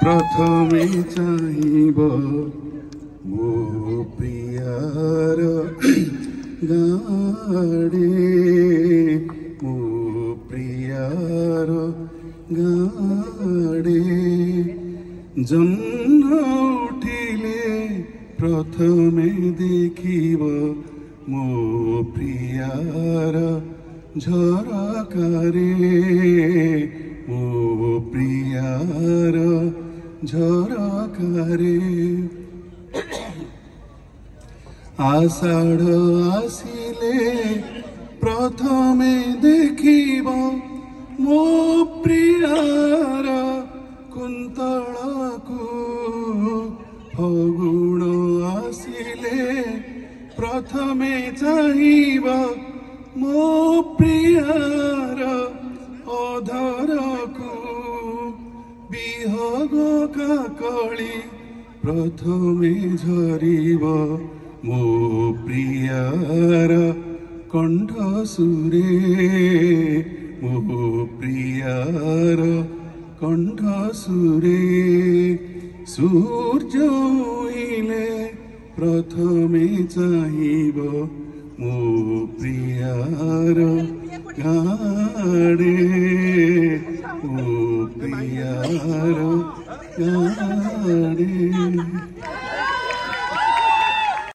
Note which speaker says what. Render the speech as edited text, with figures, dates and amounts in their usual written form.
Speaker 1: प्रथमे चाहिब मो प्रियार गाड़े मो प्रियार गाड़े जन्म उठिले प्रथमे देखिब मो प्रियार झरकारे मो प्रियार झरकारे आषाढ़ आसिले प्रथमे देखिब मो प्रियार कुंतलकु फगुण आसिले प्रथमे चाहिब मो प्रियार अधरकु बिहग काकली प्रथमे झरिब मो प्रियार कंठसुरे मो प्रियार कंठसुरे सूर्य उइले प्रथमे चाहिब मो प्रियार गाड़े मो प्रियार गाड़े।